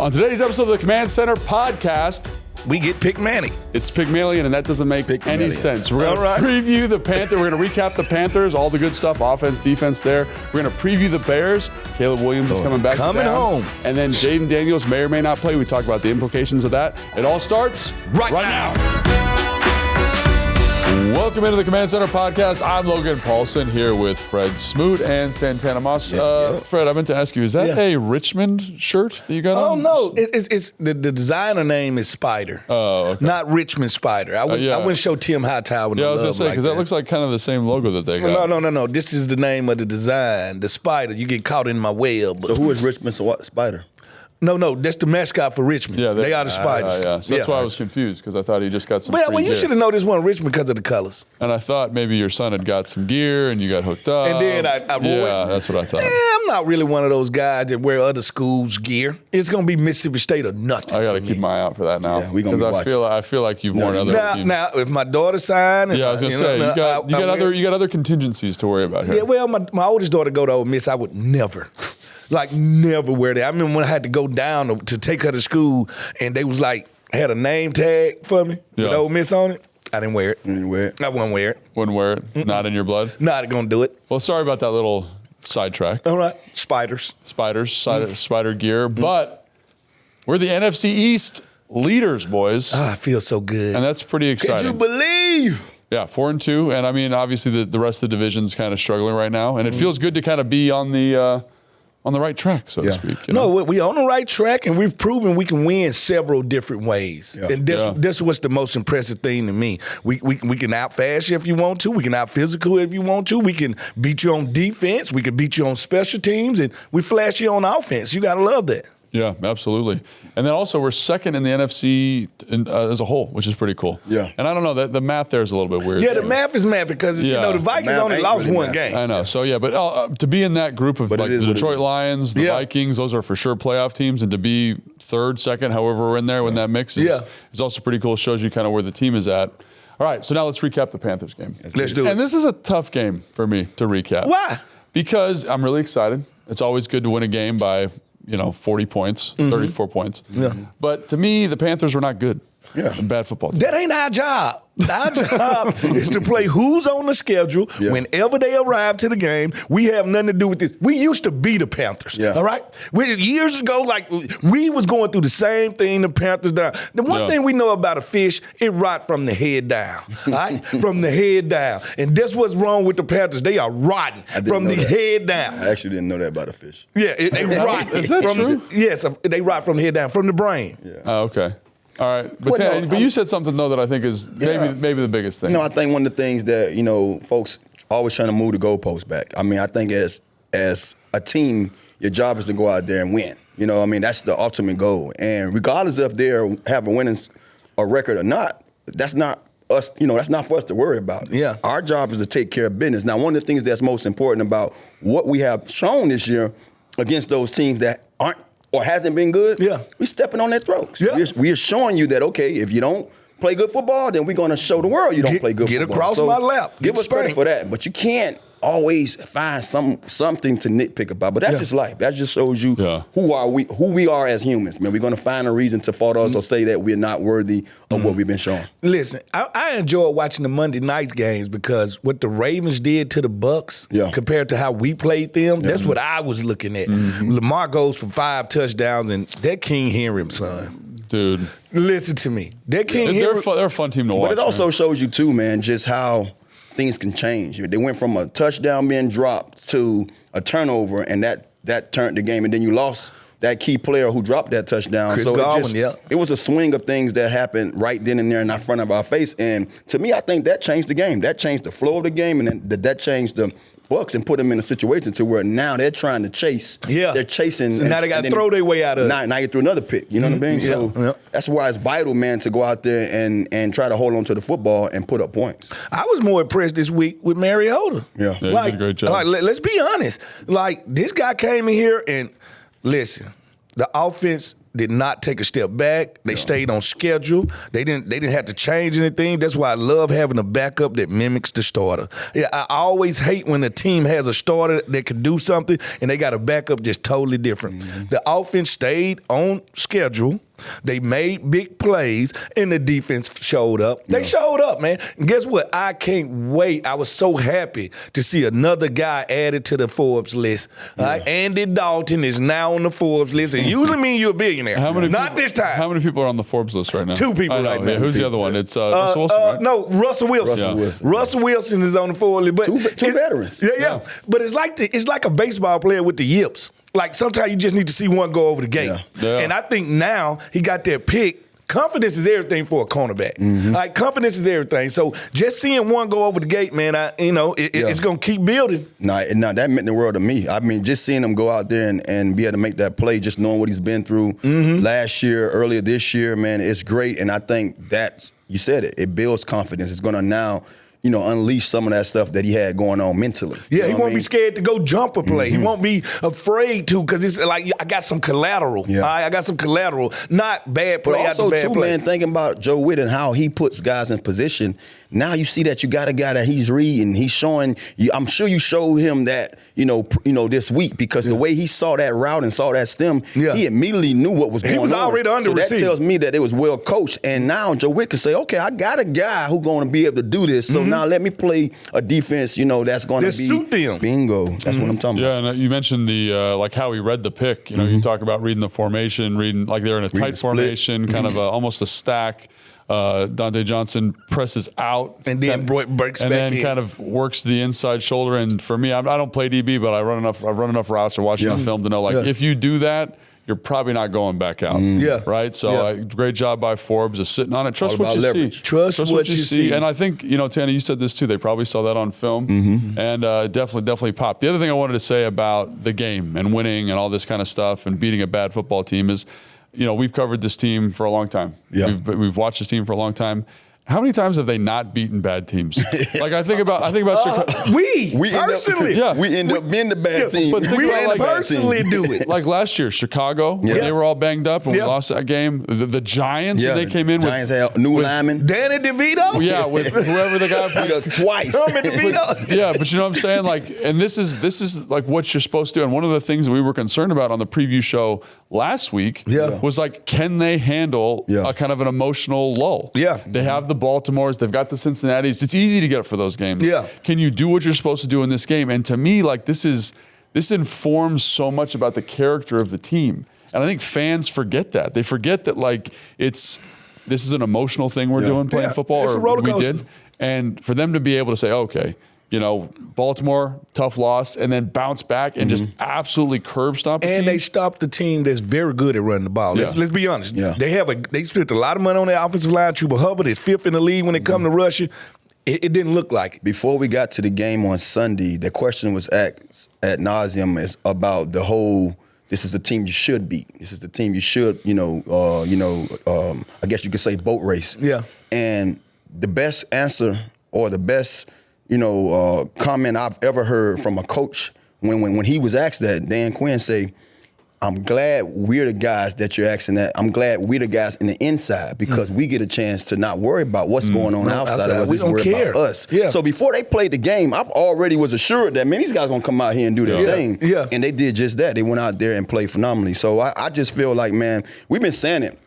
On today's episode of the Command Center podcast, we get Pygmalion. it's Pygmalion, and that doesn't make any sense. We're going to preview the Panthers. We're going to recap the Panthers, all the good stuff, offense, defense there. We're going to preview the Bears. Caleb Williams is coming back. Coming home. And then Jayden Daniels may or may not play. We talk about the implications of that. It all starts right now. Welcome into the Command Center podcast. I'm Logan Paulson here with Fred Smoot and Santana Moss. Fred, I meant to ask you, is that a Richmond shirt that you got on? Oh, no. It's the designer name is Spider. Oh, okay. Not Richmond Spider. I wouldn't show Tim Hightower. Yeah, I was going to say, because that looks like kind of the same logo that they got. No. This is the name of the design. The Spider. You get caught in my web. So who is Richmond Spider? No, that's the mascot for Richmond. Yeah, they are the Spiders. So that's why I was confused, because I thought he just got some Well, you should have known this one Richmond because of the colors. And I thought maybe your son had got some gear and you got hooked up. And then I Yeah, that's what I thought. I'm not really one of those guys that wear other schools' gear. It's going to be Mississippi State or nothing. I got to keep my eye out for that now. Yeah, we gonna be watching. I feel like you've worn other teams. Now, if my daughter signed, yeah, I was gonna say you got other contingencies to worry about here. Yeah, well, my oldest daughter go to Ole Miss. I would never wear that. I remember when I had to go down to take her to school, and they was like had a name tag for me with Ole Miss on it. I didn't wear it. I wouldn't wear it. Wouldn't wear it. Mm-mm. Not in your blood. Not gonna do it. Well, sorry about that little sidetrack. All right, spider gear, but we're the NFC East leaders, boys. I feel so good, and that's pretty exciting. Could you believe? Yeah, 4-2, and I mean, obviously the rest of the division's kind of struggling right now, and it feels good to kind of be on the right track, so to speak. No, we're on the right track, and we've proven we can win several different ways. Yeah. And that's what's the most impressive thing to me. We can out-fast you if you want to. We can out-physical if you want to. We can beat you on defense. We can beat you on special teams, and we flash you on offense. You got to love that. Yeah, absolutely. And then also we're second in the NFC as a whole, which is pretty cool. Yeah. And I don't know, the math there is a little bit weird. Yeah, the math is math because the Vikings only lost one game. I know. So yeah, but to be in that group of like the Detroit Lions, the Vikings, those are for sure playoff teams, and to be third, second, however we're in there when that mix is also pretty cool. Shows you kind of where the team is at. All right, so now let's recap the Panthers game. Let's do it. And this is a tough game for me to recap. Why? Because I'm really excited. It's always good to win a game by 40 points, 34 points. Yeah. But to me, the Panthers were not good. Yeah. Bad football team. That ain't our job. Our job is to play who's on the schedule whenever they arrive to the game. We have nothing to do with this. We used to be the Panthers, all right? Years ago, we was going through the same thing the Panthers done. The one thing we know about a fish, it rot from the head down, all right? From the head down. And that's what's wrong with the Panthers. They are rotten from the head down. I actually didn't know that about a fish. Yeah, they rot. Is that true? Yes, they rot from the head down, from the brain. Yeah. Oh, okay. All right, but you said something though that I think is maybe the biggest thing. I think one of the things that folks always trying to move the goalposts back. I mean, I think as a team, your job is to go out there and win. That's the ultimate goal. And regardless if they have a record or not, that's not us. That's not for us to worry about. Yeah, our job is to take care of business. Now, one of the things that's most important about what we have shown this year against those teams that aren't or hasn't been good, we're stepping on their throats. Yeah. We're showing you that, okay, if you don't play good football, then we're going to show the world you don't play good football. Get across my lap. Give us credit for that. But you can't always find something to nitpick about. But that's just life. That just shows you who we are as humans, man. We're going to find a reason to fault us or say that we're not worthy of what we've been shown. Listen, I enjoy watching the Monday night games because what the Ravens did to the Bucks compared to how we played them, that's what I was looking at. Lamar goes for 5 touchdowns, and that King Henry, son. Dude. Listen to me. That King Henry. They're a fun team to watch. But it also shows you, too, man, just how things can change. They went from a touchdown being dropped to a turnover, and that turned the game, and then you lost that key player who dropped that touchdown. Chris Godwin, it was a swing of things that happened right then and there in front of our face. And to me, I think that changed the game. That changed the flow of the game, and then that changed the Bucks and put them in a situation to where now they're trying to chase. Yeah. They're chasing. So now they got to throw their way out of it. Now you threw another pick. You know what I mean? So that's why it's vital, man, to go out there and try to hold on to the football and put up points. I was more impressed this week with Mariota. Yeah, he did a great job. Let's be honest. This guy came in here and, listen, the offense did not take a step back. They stayed on schedule. They didn't have to change anything. That's why I love having a backup that mimics the starter. Yeah, I always hate when a team has a starter that can do something and they got a backup just totally different. The offense stayed on schedule. They made big plays, and the defense showed up. They showed up, man. And guess what? I can't wait. I was so happy to see another guy added to the Forbes list. Right? Andy Dalton is now on the Forbes list. It usually means you're a billionaire. Not this time. How many people are on the Forbes list right now? 2 people right now. Yeah, who's the other one? It's Russell Wilson, right? No, Russell Wilson. Russell Wilson is on the Forbes list. But two veterans. Yeah. But it's like a baseball player with the yips. Like, sometimes you just need to see one go over the gate. Yeah. And I think now he got that pick. Confidence is everything for a cornerback. Like, confidence is everything. So just seeing one go over the gate, man, it's going to keep building. No, that meant the world to me. I mean, just seeing him go out there and be able to make that play, just knowing what he's been through last year, earlier this year, man, it's great. And I think that's, you said it builds confidence. It's going to now, unleash some of that stuff that he had going on mentally. Yeah, he won't be scared to go jump a play. He won't be afraid to, because it's like, I got some collateral. Yeah. I got some collateral. Not bad play but after also, bad play. Man, thinking about Joe Witt and how he puts guys in position, now you see that you got a guy that he's reading. He's showing you. I'm sure you showed him that, this week, because the way he saw that route and saw that stem, he immediately knew what was going on. He was already under So that tells me that it was well coached. And now Joe Witt can say, okay, I got a guy who's going to be able to do this. So now let me play a defense, that's going to be suit them. Bingo. That's what I'm talking about. Yeah, and you mentioned the like how he read the pick. You talk about reading the formation, reading like they're in a tight formation, kind of almost a stack. Dante Johnson presses out and then breaks and back then in. kind of works to the inside shoulder. And for me, I don't play DB, but I've run enough routes or watching the film to know if you do that, you're probably not going back out. Right? So great job by Forbes of sitting on it. Trust what you leverage. see. Trust what you see. And I think, Tana, you said this too. They probably saw that on film and definitely popped. The other thing I wanted to say about the game and winning and all this kind of stuff and beating a bad football team is, we've covered this team for a long time. Yeah. We've watched this team for a long time. How many times have they not beaten bad teams? Like I think about Chicago. We personally, we end up being the bad team. But think we about personally do it. Like last year, Chicago, when they were all banged up and we lost that game. The Giants, when they came in Giants with had new linemen. Danny DeVito. Yeah, with whoever the guy twice. But you know what I'm saying? Like, and this is like what you're supposed to do. And one of the things that we were concerned about on the preview show last week was like, can they handle a kind of an emotional lull? Yeah. They have the Baltimores, they've got the Cincinnatis. It's easy to get up for those games. Yeah. Can you do what you're supposed to do in this game? And to me, like this informs so much about the character of the team. And I think fans forget that. They forget that like this is an emotional thing we're doing playing football, it's or a roller we coaster. did. And for them to be able to say, okay, Baltimore, tough loss, and then bounce back and just absolutely curb stomp a team. And they stopped the team that's very good at running the ball. Let's be honest. Yeah. They spent a lot of money on their offensive line. Chuba Hubbard is 5th in the league when it comes to rushing. It didn't look like it. Before we got to the game on Sunday, the question was asked ad nauseum is about the whole. This is the team you should beat. This is the team you should, I guess you could say boat race. Yeah. And the best answer or the best, comment I've ever heard from a coach when he was asked that, Dan Quinn say, I'm glad we're the guys that you're asking that. I'm glad we're the guys in the inside because we get a chance to not worry about what's going on outside of us. We don't worry care about us. Yeah. So before they played the game, I've already was assured that, man, these guys going to come out here and do their thing. Yeah. And they did just that. They went out there and played phenomenally. So I just feel like, man, we've been saying it.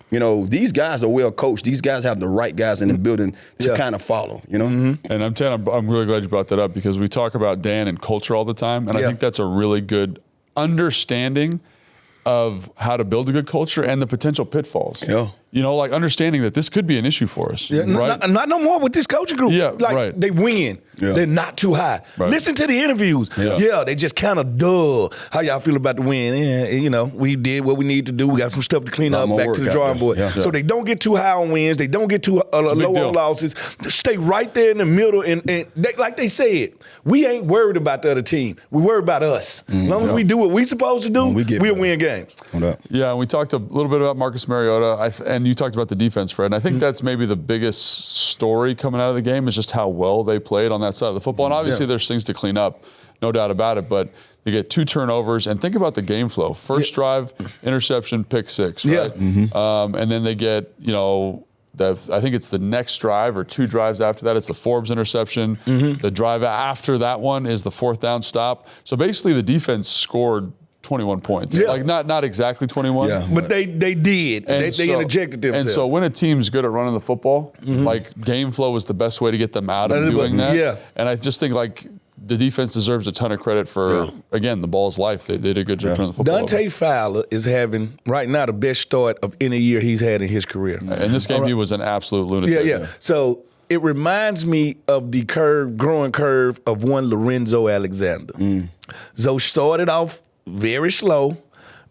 These guys are well coached. These guys have the right guys in the building to kind of follow, And I'm really glad you brought that up because we talk about Dan and culture all the time. And I think that's a really good understanding of how to build a good culture and the potential pitfalls. Yeah. Like understanding that this could be an issue for us. Yeah, right? not no more with this coaching group. Yeah, right. They win. Yeah. They're not too high. Right. Listen to the interviews. Yeah. They just kind of dull. How y'all feel about the win? We did what we need to do. We got some stuff to clean up, back to the drawing board. Yeah. So they don't get too high on wins. They don't get too low on losses. Stay right there in the middle. And like they said, we ain't worried about the other team. We worry about us. As long as we do what we supposed to do, we'll win games. Yeah, and we talked a little bit about Marcus Mariota, and you talked about the defense, Fred. And I think that's maybe the biggest story coming out of the game is just how well they played on that side of the football. And obviously there's things to clean up, no doubt about it. But They get 2 turnovers, and think about the game flow. First drive, interception, pick 6, right? And then they get, I think it's the next drive or 2 drives after that. It's the Forbes interception. The drive after that one is the 4th down stop. So basically the defense scored 21 points. Like not exactly 21. But they did. They interjected themselves. And so when a team's good at running the football, like game flow is the best way to get them out of doing that. And I just think like the defense deserves a ton of credit for, again, the ball's life. They did a good job running the football. Dante Fowler is having, right now, the best start of any year he's had in his career. In this game, he was an absolute lunatic. So it reminds me of the growing curve of one Lorenzo Alexander. Zoe started off very slow,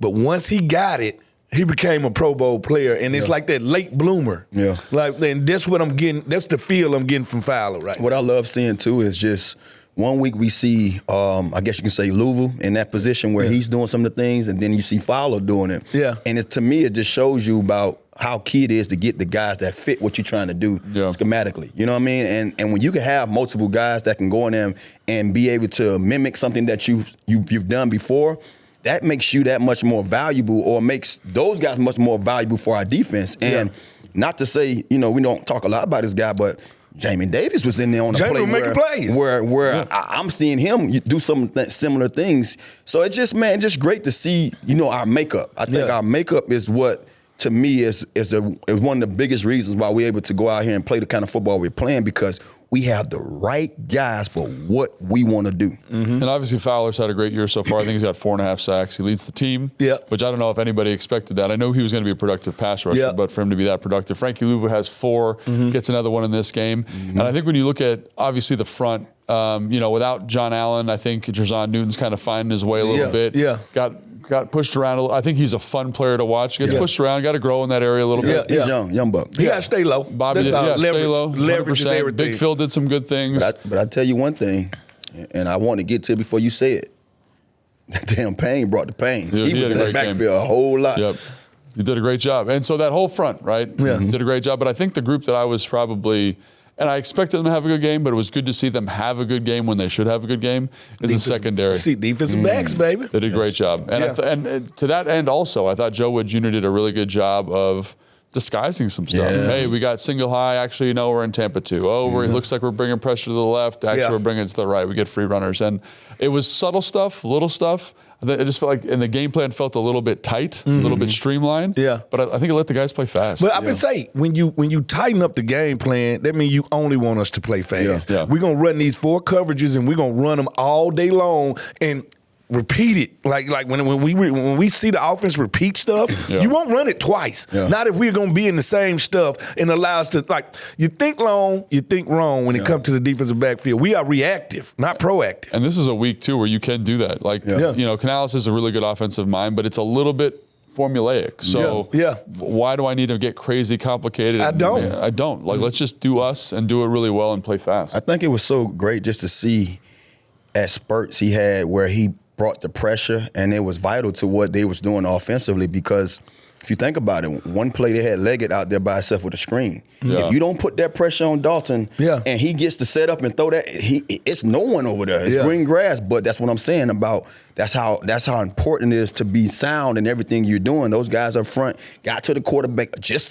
but once he got it, he became a Pro Bowl player, and it's like that late bloomer. Like, and that's what I'm getting. That's the feel I'm getting from Fowler, right? What I love seeing too is just one week we see, I guess you can say Louisville in that position where he's doing some of the things, and then you see Fowler doing it. And to me, it just shows you about how key it is to get the guys that fit what you're trying to do schematically. You know what I mean? And when you can have multiple guys that can go in there and be able to mimic something that you've done before, that makes you that much more valuable, or makes those guys much more valuable for our defense. And not to say, we don't talk a lot about this guy, but Jamin Davis was in there on the play where I'm seeing him do some similar things. So it's just great to see, our makeup. I think our makeup is what, to me, is one of the biggest reasons why we're able to go out here and play the kind of football we're playing, because we have the right guys for what we want to do. And obviously Fowler's had a great year so far. I think he's got 4.5 sacks. He leads the team, which I don't know if anybody expected that. I know he was going to be a productive pass rusher, but for him to be that productive. Frankie Louvu has 4, gets another one in this game. And I think when you look at, obviously, the front, without John Allen, I think Jerzon Newton's kind of finding his way a little bit. Got pushed around. I think he's a fun player to watch. Gets pushed around. Got to grow in that area a little bit. He's young buck. He got to stay low. Bobby did, stay low. Leverage is everything. Big Phil did some good things. But I tell you one thing, and I want to get to it before you say it. That damn Payne brought the pain. He was in the backfield a whole lot. You did a great job. And so that whole front, right? Did a great job. But I think the group that I was probably, and I expected them to have a good game, but it was good to see them have a good game when they should have a good game, is the secondary. See, defensive backs, baby. They did a great job. And, and to that end also, I thought Joe Wood Jr. did a really good job of disguising some stuff. Hey, we got single high. Actually, no, we're in Tampa 2. Oh, it looks like we're bringing pressure to the left. Actually, we're bringing it to the right. We get free runners. And it was subtle stuff, little stuff. I just felt like, and the game plan felt a little bit tight, a little bit streamlined. But I think it let the guys play fast. But I would say, when you tighten up the game plan, that means you only want us to play fast. We're going to run these 4 coverages, and we're going to run them all day long and repeat it. Like when we see the offense repeat stuff, you won't run it twice. Not if we're going to be in the same stuff and allow us to, you think long, you think wrong when it comes to the defensive backfield. We are reactive, not proactive. And this is a week, too, where you can do that. Canales is a really good offensive mind, but it's a little bit formulaic. So why do I need to get crazy complicated? I don't. Let's just do us and do it really well and play fast. I think it was so great just to see at spurts he had where he brought the pressure, and it was vital to what they was doing offensively, because if you think about it, one play they had Leggett out there by himself with a screen. If you don't put that pressure on Dalton and he gets to set up and throw that, it's no one over there. It's green grass. But that's what I'm saying about that's how important it is to be sound in everything you're doing. Those guys up front got to the quarterback just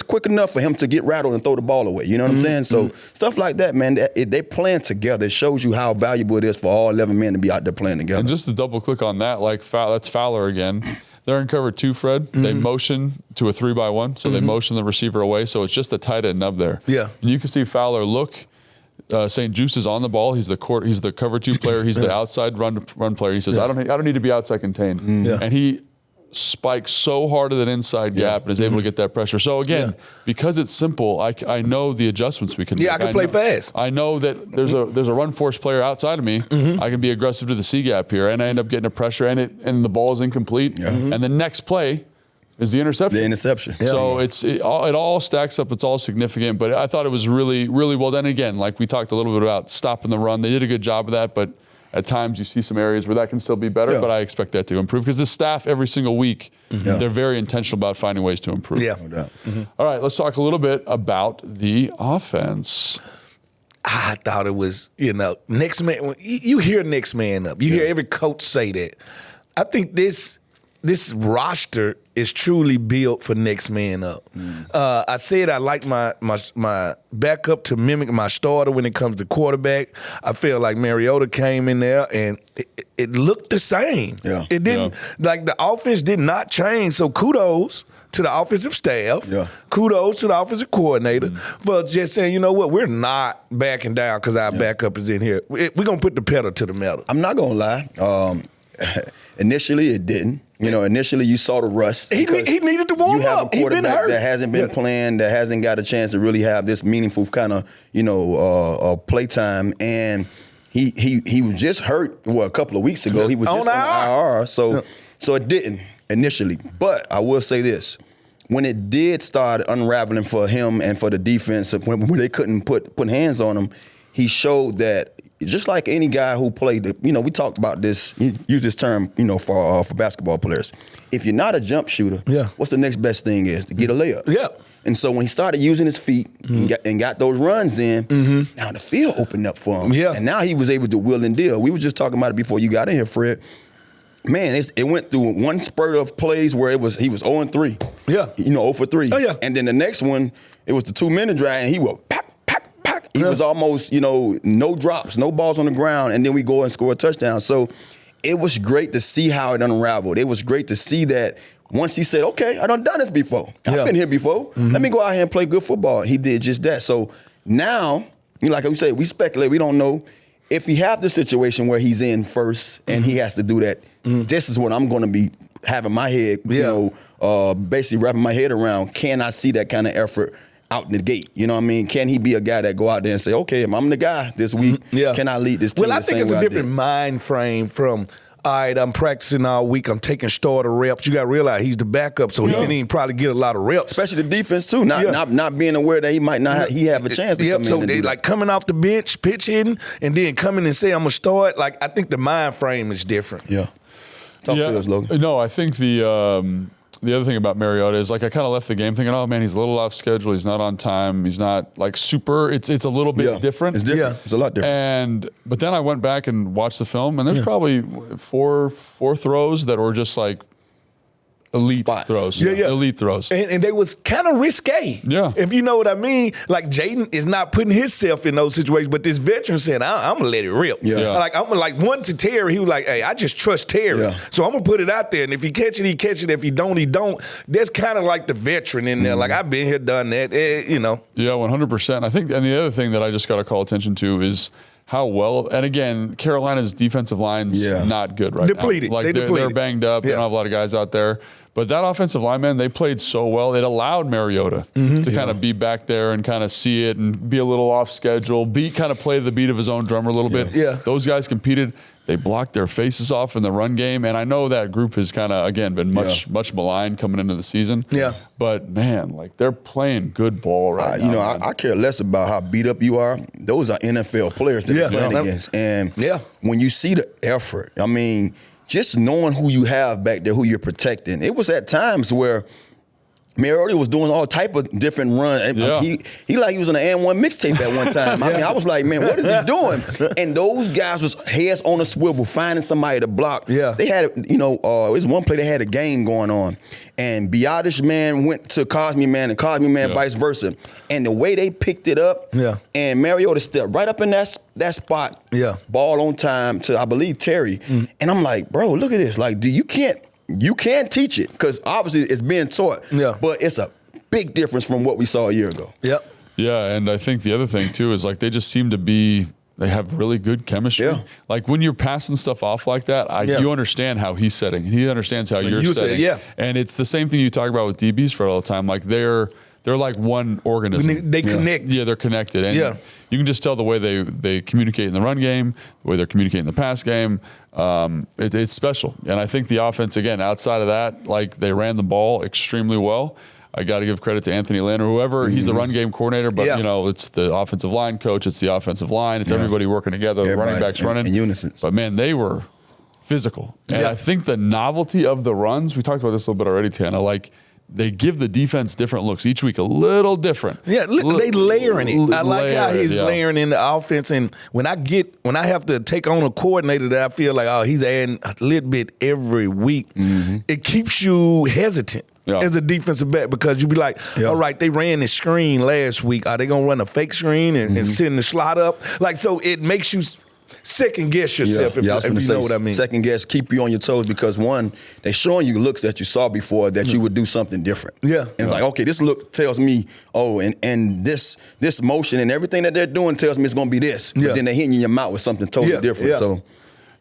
quick enough for him to get rattled and throw the ball away. You know what I'm saying? So stuff like that, man, they playing together. It shows you how valuable it is for all 11 men to be out there playing together. And just to double click on that, that's Fowler again. They're in cover 2, Fred. They motion to a 3-by-1, so they motion the receiver away. So it's just a tight end nub there. And you can see Fowler look. St. Juice is on the ball. He's the cover 2 player. He's the outside run player. He says, I don't need to be outside contained. And he spikes so hard at that inside gap and is able to get that pressure. So again, because it's simple, I know the adjustments we can make. I can play fast. I know that there's a run force player outside of me. I can be aggressive to the C gap here, and I end up getting a pressure, and the ball is incomplete. And the next play is the interception. So it all stacks up. It's all significant. But I thought it was really, really well done. Again, like we talked a little bit about stopping the run. They did a good job of that, but at times you see some areas where that can still be better, but I expect that to improve, because the staff every single week, they're very intentional about finding ways to improve. No doubt. All right, let's talk a little bit about the offense. I thought it was, next man. You hear next man up. You hear every coach say that. I think this roster is truly built for next man up. I said I like my backup to mimic my starter when it comes to quarterback. I feel like Mariota came in there and it looked the same. Yeah. It didn't like the offense did not change. So kudos to the offensive staff. Yeah. Kudos to the offensive coordinator for just saying, you know what, we're not backing down because our backup is in here. We're gonna put the pedal to the metal. I'm not gonna lie. Initially, it didn't. Initially you saw the rust. He needed to warm up. You have a quarterback that hasn't been playing, that hasn't got a chance to really have this meaningful kind of, play time. And he was just hurt, a couple of weeks ago. He was just on IR. So it didn't initially. But I will say this. When it did start unraveling for him and for the defense, when they couldn't put hands on him, he showed that just like any guy who played, we talked about this, use this term, for basketball players. If you're not a jump shooter, what's the next best thing is? To get a layup. Yeah. And so when he started using his feet and got those runs in, now the field opened up for him. Yeah. And now he was able to wheel and deal. We were just talking about it before you got in here, Fred. Man, it went through one spurt of plays where he was 0-3. Yeah. 0 for 3. Oh, yeah. And then the next one, it was the 2-minute drive, and he will pack. He was almost, no drops, no balls on the ground, and then we go and score a touchdown. So it was great to see how it unraveled. It was great to see that once he said, okay, I done this before. I've been here before. Let me go out here and play good football. He did just that. So now, like we say, we speculate. We don't know. If he have the situation where he's in first and he has to do that, this is what I'm going to be having my head, basically wrapping my head around. Can I see that kind of effort out in the gate? You know what I mean? Can he be a guy that go out there and say, okay, if I'm the guy this week, can I lead this team? Well, I think it's a different mind frame from, all right, I'm practicing all week, I'm taking starter reps. You got to realize he's the backup, so he didn't even probably get a lot of reps. Especially the defense, too. Not being aware that he might not he have a chance to come in. So they like coming off the bench, pitch hitting, and then coming and say, I'm going to start. Like, I think the mind frame is different. Yeah. Talk to us, Logan. No, I think the other thing about Mariota is, like, I kind of left the game thinking, oh, man, he's a little off schedule. He's not on time. He's not, like, super. It's a little bit different. It's different. It's a lot different. But then I went back and watched the film, and there's probably four throws that were just, like, elite throws. Elite throws. And they was kind of risque. Yeah. If you know what I mean. Like, Jayden is not putting himself in those situations, but this veteran saying, I'm going to let it rip. Yeah. Like one to Terry, he was like, hey, I just trust Terry. Yeah. So I'm going to put it out there. And if he catch it, he catch it. If he don't, he don't. That's kind of like the veteran in there. Like, I've been here, done that, Yeah, 100%. I think, and the other thing that I just got to call attention to is how well, and again, Carolina's defensive line's not good right depleted. now. Like, they're banged up. They don't have a lot of guys out there. But that offensive lineman, they played so well. It allowed Mariota to kind of be back there and kind of see it and be a little off schedule, kind of play the beat of his own drummer a little bit. Yeah. Those guys competed. They blocked their faces off in the run game. And I know that group has kind of, again, been much maligned coming into the season. Yeah. But, man, like, they're playing good ball right now. I care less about how beat up you are. Those are NFL players that you're playing against. And when you see the effort, I mean, just knowing who you have back there, who you're protecting. It was at times where Mariota was doing all type of different runs. Yeah. He like he was on an And1 mixtape at one time. I mean, I was like, man, what is he doing? And those guys was heads on a swivel, finding somebody to block. Yeah. They had, it was one play they had a game going on. And Biotish man went to Cosme man and Cosme man vice versa. And the way they picked it up, and Mariota stepped right up in that spot, ball on time to, I believe, Terry. And I'm like, bro, look at this. Like, you can't teach it because obviously it's being taught. Yeah. But it's a big difference from what we saw a year ago. Yep. Yeah, and I think the other thing too is, like, they just seem to be. They have really good chemistry. Yeah. Like, when you're passing stuff off like that, you understand how he's setting, and he understands how you're setting. And it's the same thing you talk about with DBs for all the time. Like, they're like one organism. They connect. Yeah, they're connected. And you can just tell the way they communicate in the run game, the way they're communicating in the pass game. It's special. And I think the offense, again, outside of that, like, they ran the ball extremely well. I got to give credit to Anthony Lynn or whoever. He's the run game coordinator, but it's the offensive line coach. It's the offensive line. It's everybody working together. The running backs running in unison. But man, they were physical. And I think the novelty of the runs, we talked about this a little bit already, Tana, like, they give the defense different looks each week, a little different. Yeah, they layering it. I like how he's layering in the offense. And when I have to take on a coordinator that I feel like, oh, he's adding a little bit every week, it keeps you hesitant. As a defensive back, because you be like, all right, they ran the screen last week. Are they going to run a fake screen and sit in the slot up? Like, so it makes you second guess yourself if you know what I mean. Second guess, keep you on your toes, because one, they're showing you looks that you saw before that you would do something different. Yeah. And it's like, okay, this look tells me, and this motion and everything that they're doing tells me it's going to be this. But then they're hitting you in your mouth with something totally different. So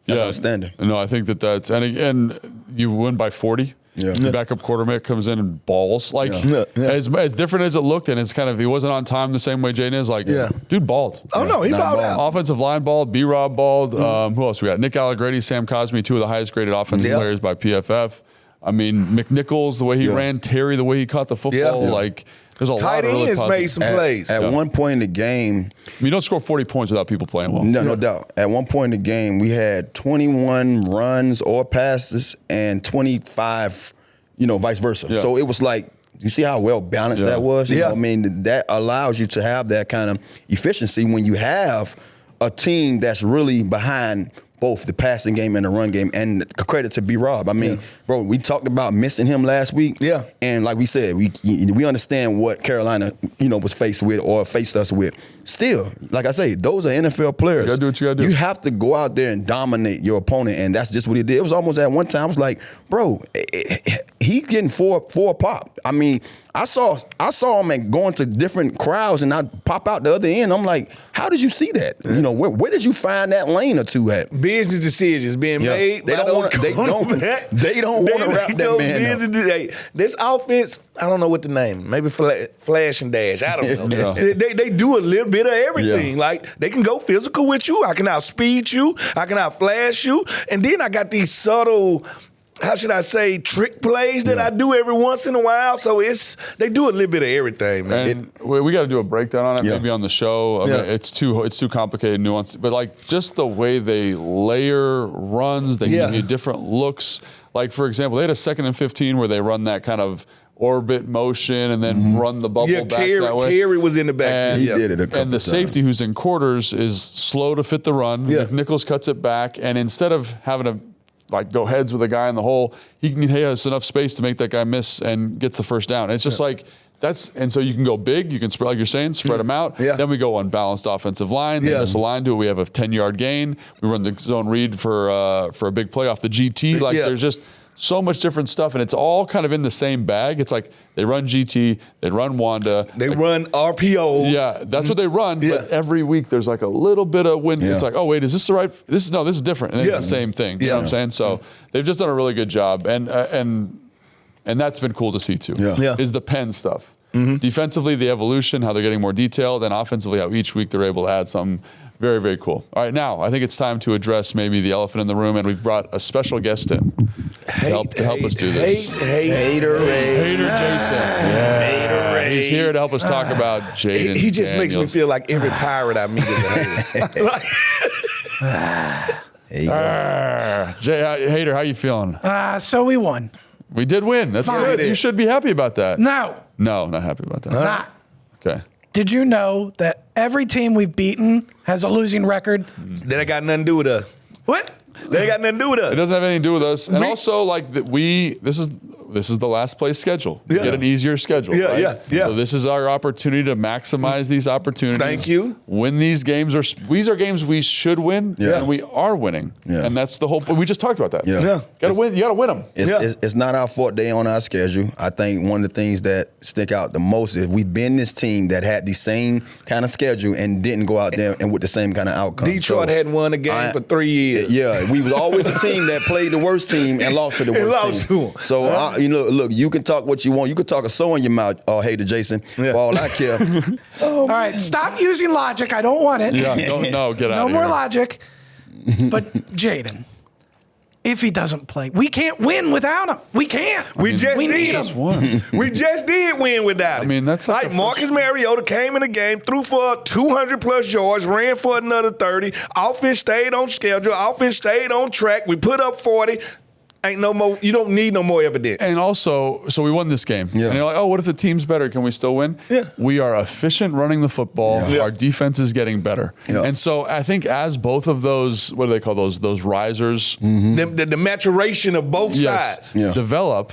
that's outstanding. No, I think that's, and again, you win by 40. Yeah. The backup quarterback comes in and balls. Like, as different as it looked, and it's kind of, he wasn't on time the same way Jayden is. Like, dude balled. Oh, no, he balled out. Offensive line balled. B-Rob balled. Who else we got? Nick Allegretti, Sam Cosme, two of the highest graded offensive players by PFF. I mean, McNichols, the way he ran. Terry, the way he caught the football. Like, there's a lot of really positive. Made some plays. At one point in the game. I mean, you don't score 40 points without people playing well. No doubt. At one point in the game, we had 21 runs or passes and 25 vice versa. Yeah. So it was like, you see how well balanced that was? You know what I mean? That allows you to have that kind of efficiency when you have a team that's really behind both the passing game and the run game, and credit to B-Rob. I mean, bro, we talked about missing him last week. Yeah. And like we said, we understand what Carolina, was faced with or faced us with. Still, like I say, those are NFL players. You gotta do what you gotta do. You have to go out there and dominate your opponent, and that's just what he did. It was almost at one time, I was like, bro, he's getting four pop. I mean, I saw him going to different crowds and I'd pop out the other end. I'm like, how did you see that? Where did you find that lane or two at? Business decisions being made. They don't want to wrap that man up. This offense, I don't know what the name. Maybe Flash and Dash. I don't know. They do a little bit of everything. Like, they can go physical with you. I can outspeed you. I can outflash you. And then I got these subtle, how should I say, trick plays that I do every once in a while. So they do a little bit of everything, man. And we got to do a breakdown on it, maybe on the show. I mean, it's too complicated, nuanced. But like, just the way they layer runs, they give you different looks. Like, for example, they had a 2nd and 15 where they run that kind of orbit motion and then run the bubble back that way. Terry was in the back. He did it a couple And the safety who's in quarters is slow to fit the run. Nichols cuts it back, and instead of having to go heads with a guy in the hole, he has enough space to make that guy miss and gets the first down. It's just like, and so you can go big, you can spread, like you're saying, spread them out. Then we go unbalanced offensive line. They miss a line to it. We have a 10-yard gain. We run the zone read for a big play off the GT. There's just so much different stuff, and it's all kind of in the same bag. It's like they run GT, they run Wanda. They run RPO. Yeah, that's what they run, but every week there's like a little bit of wind. It's like, oh, wait, is this the right? This is different. And it's the same thing. You know what I'm saying? So they've just done a really good job, and that's been cool to see too, is the pen stuff. Defensively, the evolution, how they're getting more detailed, and offensively, how each week they're able to add something very, very cool. All right, now I think it's time to address maybe the elephant in the room, and we've brought a special guest in to help us do this. Hater Jason. He's here to help us talk about Jayden. He just makes me feel like every pirate I meet is a hater. Hater, how you feeling? So we won. We did win. That's good. You should be happy about that. No, not happy about that. Not. Okay. Did you know that every team we've beaten has a losing record? That ain't got nothing to do with us. What? That ain't got nothing to do with us. It doesn't have anything to do with us. And also, this is the last place schedule. We get an easier schedule. Yeah. So this is our opportunity to maximize these opportunities. Thank you. Win these games. These are games we should win, and we are winning. And that's the whole. We just talked about that. Gotta win. You gotta win them. It's not our fault they on our schedule. I think one of the things that stick out the most is we've been this team that had the same kind of schedule and didn't go out there and with the same kind of outcome. Detroit hadn't won a game for 3 years. Yeah, we was always the team that played the worst team and lost to the worst team. So look, you can talk what you want. You can talk a soul in your mouth, hater Jason, for all I care. All right, stop using logic. I don't want it. Yeah, get out of here. No more logic. But Jayden, if he doesn't play, we can't win without him. We can't. We just did win without him. I mean, that's like Marcus Mariota came in the game, threw for 200+ yards, ran for another 30. Offense stayed on schedule. Offense stayed on track. We put up 40. Ain't no more. You don't need no more evidence. And also, so we won this game. Yeah. And you're like, oh, what if the team's better? Can we still win? Yeah. We are efficient running the football. Yeah. Our defense is getting better. Yeah. And so I think as both of those, what do they call those risers? The maturation of both sides. Yeah. Develop,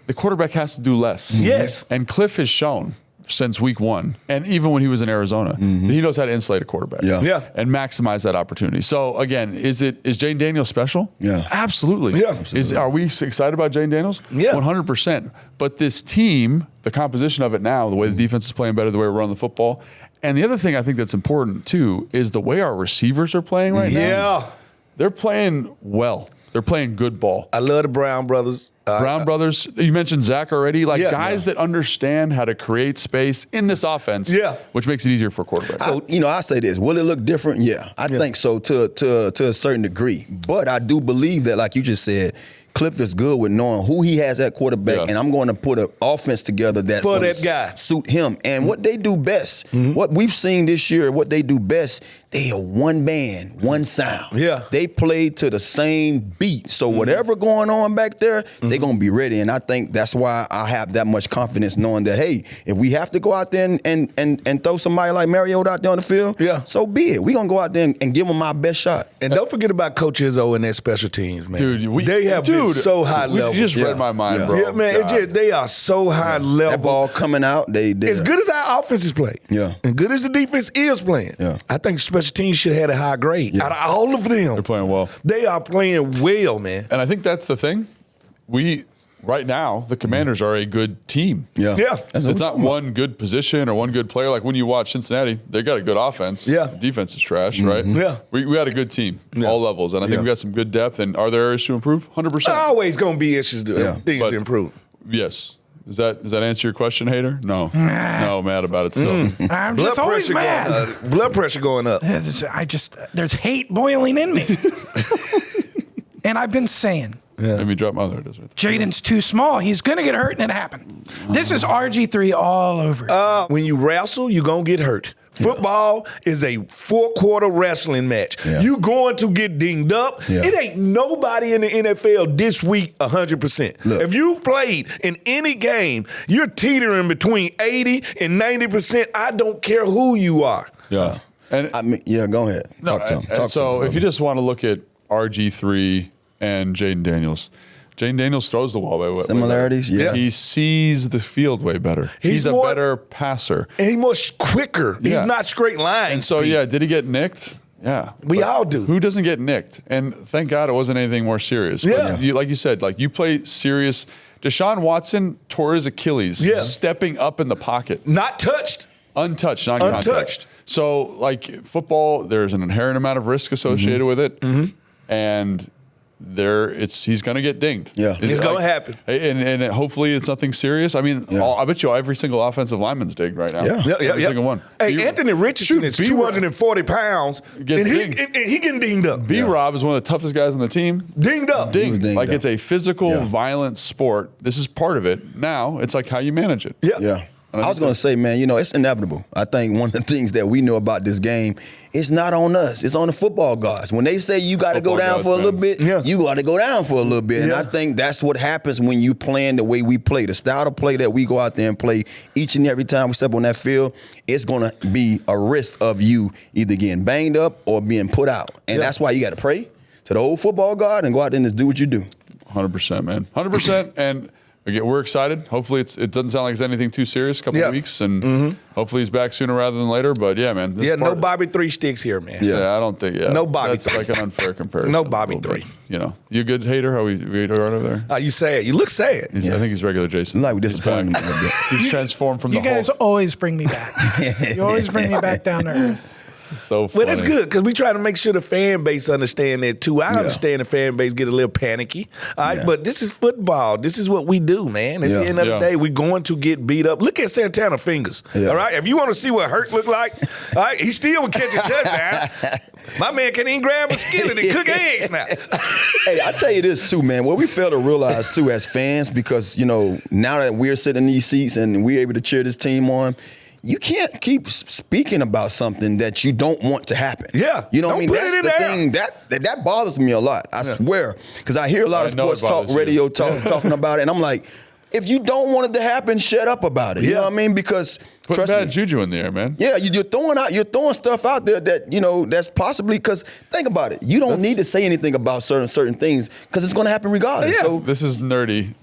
the quarterback has to do less. Yes. And Cliff has shown since week 1, and even when he was in Arizona, that he knows how to insulate a quarterback. Yeah. And maximize that opportunity. So again, is Jayden Daniels special? Yeah. Absolutely. Yeah. Are we excited about Jayden Daniels? Yeah. 100%. But this team, the composition of it now, the way the defense is playing better, the way we're running the football. And the other thing I think that's important too is the way our receivers are playing right now. Yeah. They're playing well. They're playing good ball. I love the Brown brothers. Brown brothers, you mentioned Zach already, like Yeah. guys that understand how to create space in this offense, which makes it easier for quarterbacks. So, I say this. Will it look different? Yeah. I think so to a certain degree. But I do believe that, like you just said, Cliff is good with knowing who he has at quarterback, and I'm going to put an offense together that's for going that guy suit him. And what they do best, what we've seen this year, what they do best, they are one band, one sound. Yeah. They play to the same beat. So whatever going on back there, they're going to be ready. And I think that's why I have that much confidence knowing that, hey, if we have to go out there and throw somebody like Mariota out there on the field, so be it. We're going to go out there and give them our best shot. And don't forget about Coach Izzo and their special teams, man. Dude, they have been so high level. You just read my mind, bro. Yeah, man, they are so high level. That ball coming out, as good as our offense is playing, and good as the defense is playing, I think special teams should have had a high grade out of all of them. They're playing well. They are playing well, man. And I think that's the thing. Right now, the Commanders are a good team. Yeah. It's not one good position or one good player. Like when you watch Cincinnati, they got a good offense. Yeah. The defense is trash, right? Yeah. We had a good team, all levels. And I think we got some good depth. And are there areas to improve? 100%. Always going to be issues, things to improve. Yes. Does that answer your question, hater? No. No, mad about it still. I'm just always mad. Blood pressure going up. There's hate boiling in me. And I've been saying, Let me drop my other. Jayden's too small. He's going to get hurt, and it happened. This is RG3 all over. When you wrestle, you're going to get hurt. Football is a 4-quarter wrestling match. You going to get dinged up. It ain't nobody in the NFL this week 100%. If you played in any game, you're teetering between 80 and 90%. I don't care who you are. Yeah. And go ahead. Talk to him. So if you just want to look at RG3 and Jayden Daniels. Jayden Daniels throws the ball way similarities. Yeah, he sees the field way better. He's a better passer, and he's more quicker. He's not straight line. And so, did he get nicked? Yeah, we all do. Who doesn't get nicked? And thank God it wasn't anything more serious. Yeah, like you said, like you play serious. Deshaun Watson tore his Achilles stepping up in the pocket, not touched. Untouched, non-contact. So, like football, there's an inherent amount of risk associated with it, and he's going to get dinged. Yeah, it's going to happen. And hopefully it's nothing serious. I mean, I bet you every single offensive lineman's dinged right now. Every single one. Hey, Anthony Richardson is 240 pounds, and he getting dinged up. B-Rob is one of the toughest guys on the team. Dinged up. Dinged. Like it's a physical, violent sport. This is part of it. Now it's like how you manage it. Yeah. I was going to say, man, it's inevitable. I think one of the things that we know about this game, it's not on us. It's on the football guards. When they say you got to go down for a little bit, you got to go down for a little bit. And I think that's what happens when you playing the way we play. The style of play that we go out there and play each and every time we step on that field, it's going to be a risk of you either getting banged up or being put out. And that's why you got to pray to the old football guard and go out there and just do what you do. 100%, man. 100%. And again, we're excited. Hopefully, it doesn't sound like it's anything too serious. A couple of weeks, and hopefully he's back sooner rather than later. But yeah, man. No Bobby 3 sticks here, man. Yeah, I don't think. Yeah, no Bobby. That's like an unfair comparison. No Bobby 3. You a good hater? How we right over there? You sad? You look sad. I think he's regular Jason. Like we disappointed him a bit. He's transformed from the Hulk. You guys always bring me back. You always bring me back down to earth. So funny. Well, that's good because we try to make sure the fan base understand that too. I understand the fan base get a little panicky, all right? But this is football. This is what we do, man. At the end of the day, we're going to get beat up. Look at Santana fingers, all right? If you want to see what Hurt look like, all right, he still would catch a touchdown. My man can't even grab a skillet and cook eggs now. Hey, I tell you this too, man. What we fail to realize too as fans, because now that we're sitting in these seats and we're able to cheer this team on, you can't keep speaking about something that you don't want to happen. Yeah. You know what I mean? Don't put it in That's the there. thing that bothers me a lot. I swear. Because I hear a lot of sports talk radio talking about it, and I'm like, if you don't want it to happen, shut up about it. You know what I mean? Because put trust bad me, juju in the air, man. yeah, you're throwing stuff out there that that's possibly, because think about it, you don't need to say anything about certain things because it's going to happen regardless. Yeah. So This is nerdy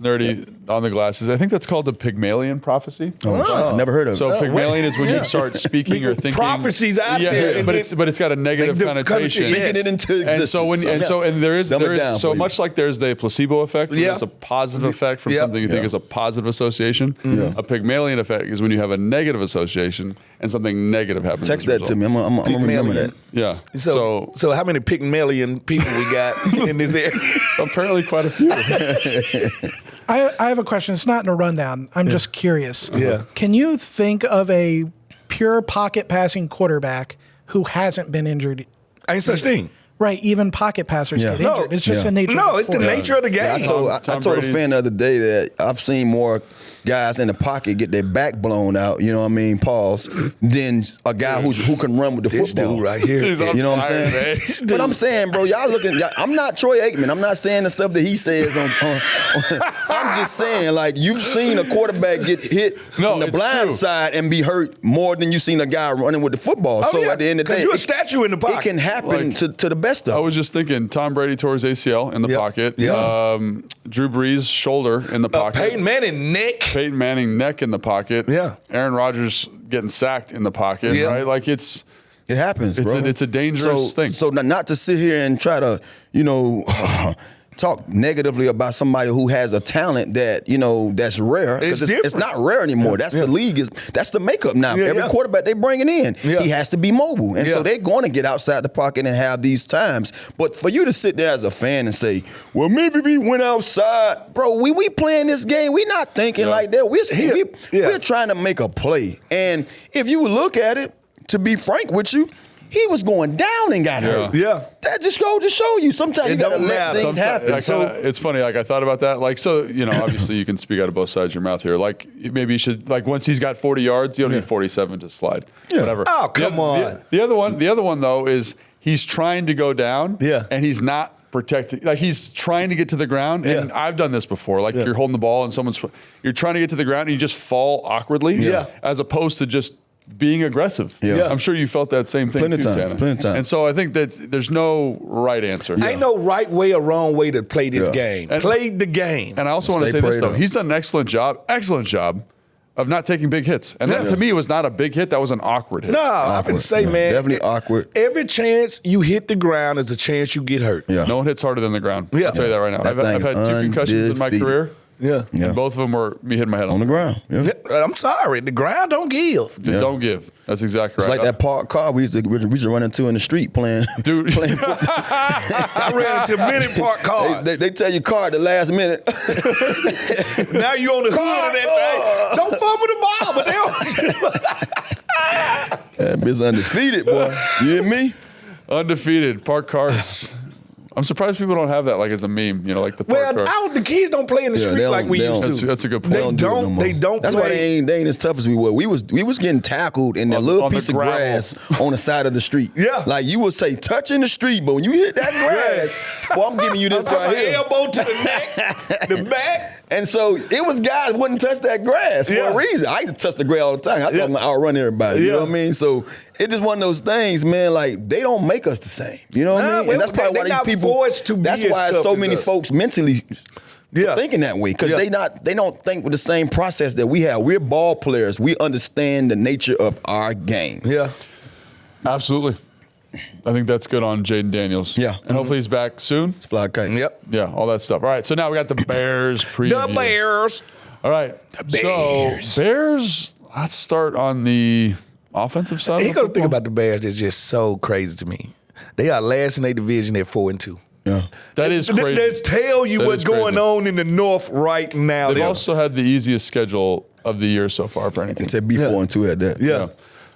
on the glasses. I think that's called the Pygmalion prophecy. I never heard of it. So Pygmalion is when you start speaking or thinking prophecies out there, but it's got a negative connotation. Making it into existence. And there is so you. much like there's the placebo effect. Where there's a positive effect from something you think is a positive association. A Pygmalion effect is when you have a negative association and something negative happens. Text that to me. I'm gonna remember that. Yeah. So how many Pygmalion people we got in this area? Apparently quite a few. I have a question. It's not in a rundown. I'm just curious. Yeah. Can you think of a pure pocket passing quarterback who hasn't been injured? Ain't such thing. Right. Even pocket passers get No. injured. It's just the nature No, of the it's the sport. nature of the game. I told a fan the other day that I've seen more guys in the pocket get their back blown out, you know what I mean, pause, than a guy who can run with the This football. dude right here. You know what I'm saying? But I'm saying, bro, I'm not Troy Aikman. I'm not saying the stuff that he says on I'm just saying, like, you've seen a quarterback get hit on the blind side and be hurt more than you've seen a guy running with the football. So at the end of the day, you're a statue in the pocket. it can happen to the best of I them. was just thinking, Tom Brady tore his ACL in the pocket. Yeah. Drew Brees shoulder in the pocket. Peyton Manning neck. Peyton Manning neck in the pocket. Yeah. Aaron Rodgers getting sacked in the pocket. Yeah. Right. Like it happens, bro. It's a dangerous thing. So not to sit here and try to, talk negatively about somebody who has a talent that, that's rare. It's not rare anymore. That's the league. That's the makeup now. Every quarterback they bringing in, he has to be mobile. And so they're going to get outside the pocket and have these times. But for you to sit there as a fan and say, well, maybe we went outside. Bro, we playing this game. We not thinking like that. We're trying to make a play. And if you look at it, to be frank with you, he was going down and got hurt. Yeah. That just goes to show you. Sometimes you got to let things happen. It's funny. Like, I thought about that. Like, so, obviously you can speak out of both sides of your mouth here. Like, maybe you should, like, once he's got 40 yards, you don't need 47 to slide. Yeah. Whatever. Oh, come on. The other one, though, is he's trying to go down. Yeah. And he's not protecting. Like, he's trying to get to the ground. And I've done this before. Like, you're holding the ball and you're trying to get to the ground and you just fall awkwardly. Yeah. As opposed to just being aggressive. Yeah. I'm sure you felt that same thing Plenty too, of times. Tana. And so I think that there's no right answer. Ain't no right way or wrong way to play this game. Play the game. And I also want to say this, though. He's done an excellent job of not taking big hits. And that, to me, was not a big hit. That was an awkward hit. No, I can say, man. Definitely awkward. Every chance you hit the ground is a chance you get hurt. Yeah. No one hits harder than the ground. Yeah. I'll tell you that right now. I've had 2 concussions in my career. Yeah. And both of them were me hitting my head On the ground. Yeah. I'm sorry. The ground don't give. Don't give. That's exactly It's right. like that parked car we used to run into in the street playing. Dude. playing I ran into many parked cars. they tell you car at the last minute. Now you on the hood of that thing. Don't fumble the ball, but they don't. That bitch undefeated, boy. You hear me? Undefeated. Parked cars. I'm surprised people don't have that like as a meme, like the park car. The kids don't play in the street like we used to. That's a good point. They don't That's play. why they ain't as tough as we were. We was getting tackled in that little piece of grass on the side of the street. Yeah. Like you would say touching the street, but when you hit that grass, boy, I'm giving you this right here. Elbow to the neck, the back. And so it was guys wouldn't touch that grass for a reason. I used to touch the grass all the time. I thought I'm gonna outrun everybody. You know what I mean? So it's just one of those things, man. Like they don't make us the same. You know what I mean? And that's probably why these people. That's why so many folks mentally thinking that way because they don't think with the same process that we have. We're ball players. We understand the nature of our game. Yeah, absolutely. I think that's good on Jayden Daniels. Yeah. And hopefully he's back soon. It's fly kite. Yep. Yeah, all that stuff. All right, so now we got the Bears preview. The Bears. All right. The Bears. So Bears, let's start on the offensive side. You got to think about the Bears that's just so crazy to me. They are last in their division at 4-2. Yeah. That is crazy. Let's tell you what's going on in the North right now. They've also had the easiest schedule of the year so far for anything. And to be 4-2 at that. Yeah.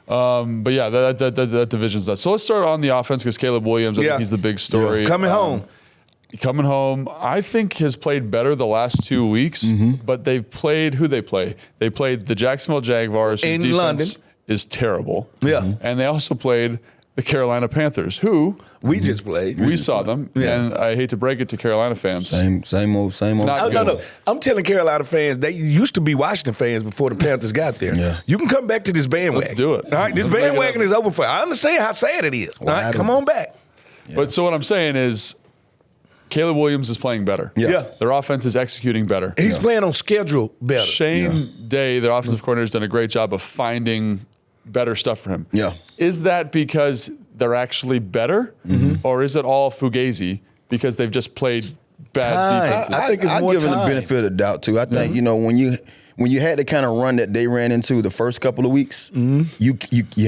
But yeah, that division's that. So let's start on the offense because Caleb Williams, I think he's the big story. Yeah. Coming home, I think has played better the last 2 weeks. But they've played who they play. They played the Jacksonville Jaguars in London. is terrible. Yeah. And they also played the Carolina Panthers, who we just played. We saw them, and I hate to break it to Carolina fans. Same old. No. I'm telling Carolina fans, they used to be Washington fans before the Panthers got there. Yeah. You can come back to this bandwagon. Let's do it. All right, this bandwagon is open for. I understand how sad it is. All right, come on back. Yeah. But so what I'm saying is, Caleb Williams is playing better. Yeah. Their offense is executing better. He's playing on schedule better. Shane Day, their offensive coordinator, has done a great job of finding better stuff for him. Yeah. Is that because they're actually better, or is it all fugazi because they've just played bad defenses? I think it's more give them the time. benefit of the doubt too. I think when you had the kind of run that they ran into the first couple of weeks, you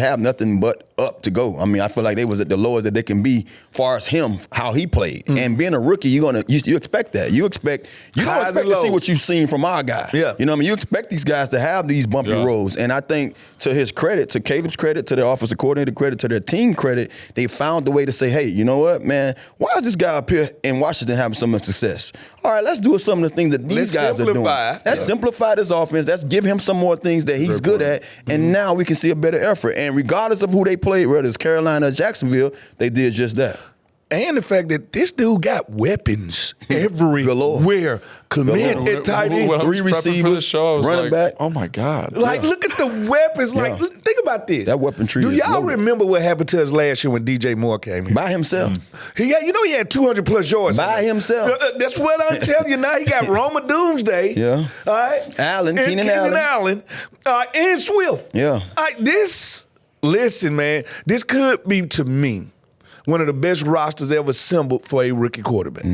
have nothing but up to go. I mean, I feel like they was at the lowest that they can be, far as him, how he played. And being a rookie, you expect that. You don't expect to see what you've seen from our guy. Yeah. You know what I mean? You expect these guys to have these bumpy roads. And I think to his credit, to Caleb's credit, to their offensive coordinator credit, to their team credit, they found the way to say, hey, you know what, man, why is this guy up here in Washington having so much success? All right, let's do some of the things that these guys are doing. Let's simplify this offense. Let's give him some more things that he's good at. And now we can see a better effort. And regardless of who they played, whether it's Carolina or Jacksonville, they did just that. And the fact that this dude got weapons everywhere. Commit at tight end. When I was 3 prepping for this show, I was running back. Oh my God. Like, look at the weapons. Like, think about this. That weaponry Do is y'all loaded. remember what happened to us last year when DJ Moore came here? By himself. He had 200 plus yards. By himself. That's what I'm telling you now. He got Roma Doomsday. Yeah. All right. Keenan Allen. And Swift. Yeah. All right, listen, man, this could be, to me, one of the best rosters ever assembled for a rookie quarterback.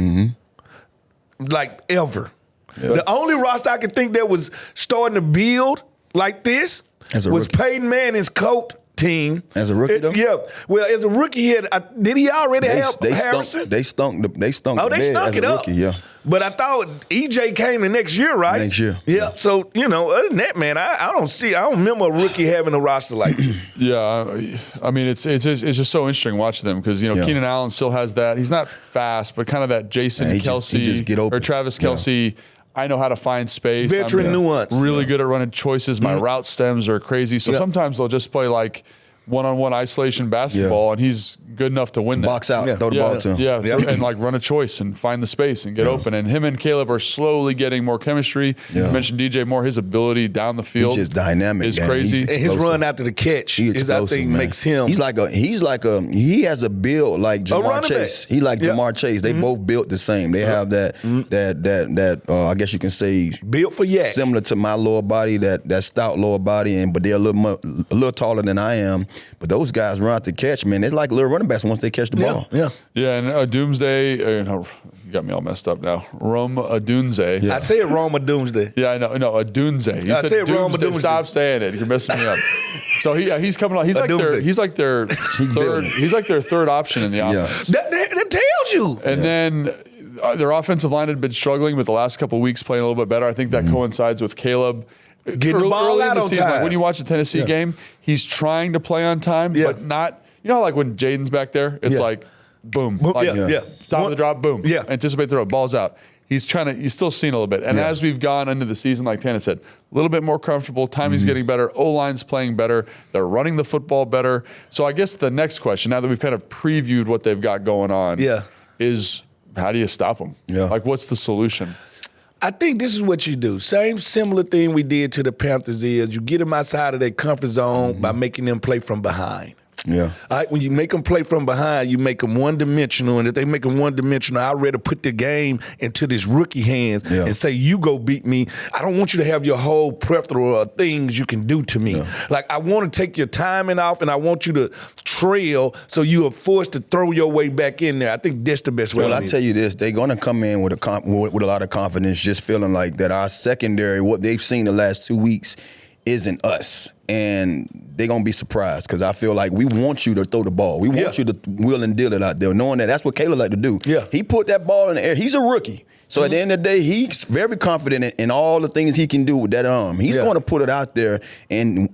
Like, ever. Yeah. The only roster I could think that was starting to build like this was rookie. Peyton Manning's coat team. As a rookie, though? Yeah. Well, as a rookie, did he already have Harrison? They stunk. They stunk it as a up. rookie, yeah. But I thought EJ came the next year, right? Next year. Yeah. So, other than that, man, I don't remember a rookie having a roster like this. Yeah, I mean, it's just so interesting watching them because Keenan Allen still has that. He's not fast, but kind of that Jason Kelce just get open. or Travis Kelce. Yeah. I know how to find space. Veteran nuance. Really good at running choices. My route stems are crazy. So sometimes they'll just play like one-on-one isolation basketball, and he's good enough to win that. Box out, throw the ball to him. Yeah, and like run a choice and find the space and get open. And him and Caleb are slowly getting more chemistry. You mentioned DJ Moore, his ability down the field. He's just dynamic, is man. crazy. And his run after the catch I think makes him. He has a build like Jamar Chase. He like Jamar Chase. They both built the same. They have that I guess you can say built for yak. Similar to my lower body, that stout lower body, but they're a little taller than I am. But those guys run out the catch, man. They're like little running backs once they catch the ball. Yeah. And Doomsday, you got me all messed up now. Adunze. Yeah. I said Roma Doomsday. Yeah, I know. No, Adunze. You said Roma Doomsday. Stop saying it. You're messing me up. So he's coming on. He's like their third option in the offense. That tells you. And then their offensive line had been struggling, but the last couple of weeks playing a little bit better. I think that coincides with Caleb. Getting the ball out on time. Like when you watch a Tennessee game, he's trying to play on time, but not. Like when Jayden's back there, it's like boom, top of the drop, boom, anticipate throw, ball's out. He's still seeing a little bit. And as we've gone into the season, like Tana said, a little bit more comfortable. Timing's getting better. O-line's playing better. They're running the football better. So I guess the next question, now that we've kind of previewed what they've got going on, is how do you stop them? Yeah. Like, what's the solution? I think this is what you do. Similar thing we did to the Panthers is you get them outside of their comfort zone by making them play from behind. Yeah. All right, when you make them play from behind, you make them one-dimensional. And if they make them one-dimensional, I'd rather put the game into this rookie hands and say, you go beat me. I don't want you to have your whole plethora of things you can do to me. Yeah. Like, I want to take your timing off, and I want you to trail so you are forced to throw your way back in there. I think that's the best way. Well, I tell you this, they're going to come in with a lot of confidence, just feeling like that our secondary, what they've seen the last 2 weeks, isn't us. And they're going to be surprised because I feel like we want you to throw the ball. We want you to wheel and deal it out there, knowing that's what Caleb like to do. Yeah. He put that ball in the air. He's a rookie. So at the end of the day, he's very confident in all the things he can do with that arm. He's going to put it out there, and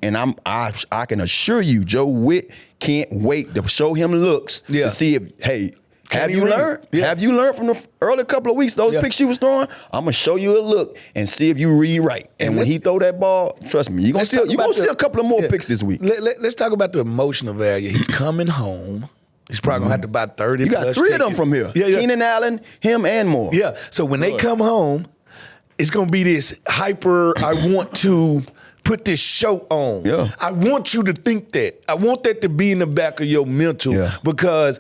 I can assure you, Joe Witt can't wait to show him looks to see if, hey, Have you learned? Yeah. Have you learned from the early couple of weeks, those picks she was throwing? I'm going to show you a look and see if you read right. And when he throw that ball, trust me, you're going to see a couple of more picks this week. Let's talk about the emotional value. He's coming home. He's probably going to have to buy 30 You got 3 of them from here. Keenan Allen, him, and more. Yeah. So when they come home, it's going to be this hyper, I want to put this show on. Yeah. I want you to think that. I want that to be in the back of your mental because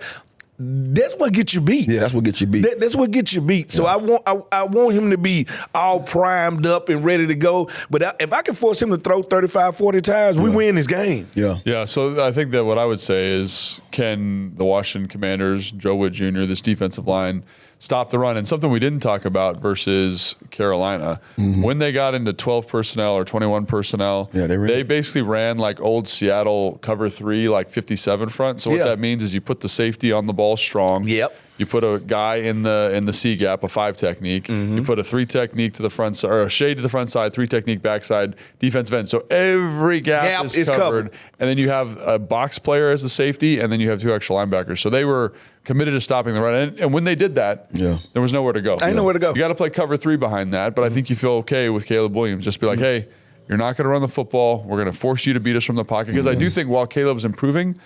that's what gets you beat. Yeah, that's what gets you beat. That's what gets you beat. So I want him to be all primed up and ready to go. But if I can force him to throw 35, 40 times, we win this game. Yeah. Yeah, so I think that what I would say is, can the Washington Commanders, Joe Wood Jr., this defensive line, stop the run? And something we didn't talk about versus Carolina, when they got into 12 personnel or 21 personnel, they basically ran like old Seattle cover 3, like 57 front. So what that means is you put the safety on the ball strong. Yep. You put a guy in the C gap, a 5 technique. You put a 3 technique to the front side, or a shade to the front side, 3 technique backside, defensive end. So every gap is covered. And then you have a box player as the safety, and then you have 2 extra linebackers. So they were committed to stopping the run. And when they did that, there was nowhere to go. I know where to go. You got to play cover 3 behind that, but I think you feel okay with Caleb Williams. Just be like, hey, you're not going to run the football. We're going to force you to beat us from the pocket. Because I do think while Caleb's improving,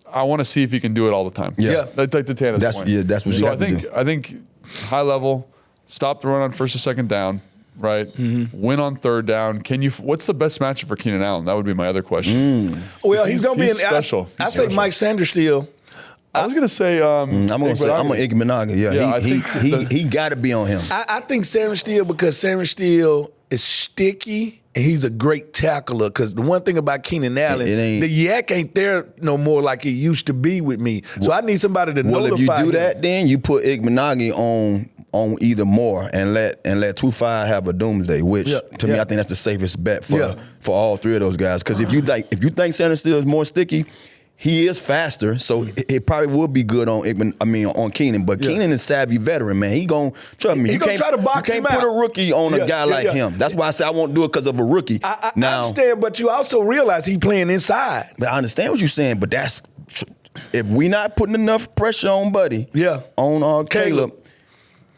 I want to see if he can do it all the time. Yeah. That's like the Tana's point. Yeah, that's what you got to do. I think high level, stop the run on first or second down, right? Win on third down. What's the best matchup for Keenan Allen? That would be my other question. Well, he's going to be special. I say Mike Sanders still. I was gonna say I'm gonna Igbenaga. Yeah, he got to be on him. I think Sanders Steele, because Sanders Steele is sticky and he's a great tackler. Because the one thing about Keenan Allen, the yak ain't there no more like it used to be with me. So I need somebody to notify. Well, if you do that, then you put Igbenaga on either more and let 2-5 have a doomsday. Which to me, I think that's the safest bet for all 3 of those guys. Because if you think Sanders Steele is more sticky, he is faster, so it probably would be good on on Keenan. But Keenan is savvy veteran, man. He gon' trust me. He gonna try to box him out. You can't put a rookie on a guy like him. That's why I say I won't do it because of a rookie. I understand, but you also realize he playing inside. But I understand what you're saying, but that's if we not putting enough pressure on Buddy, on Caleb.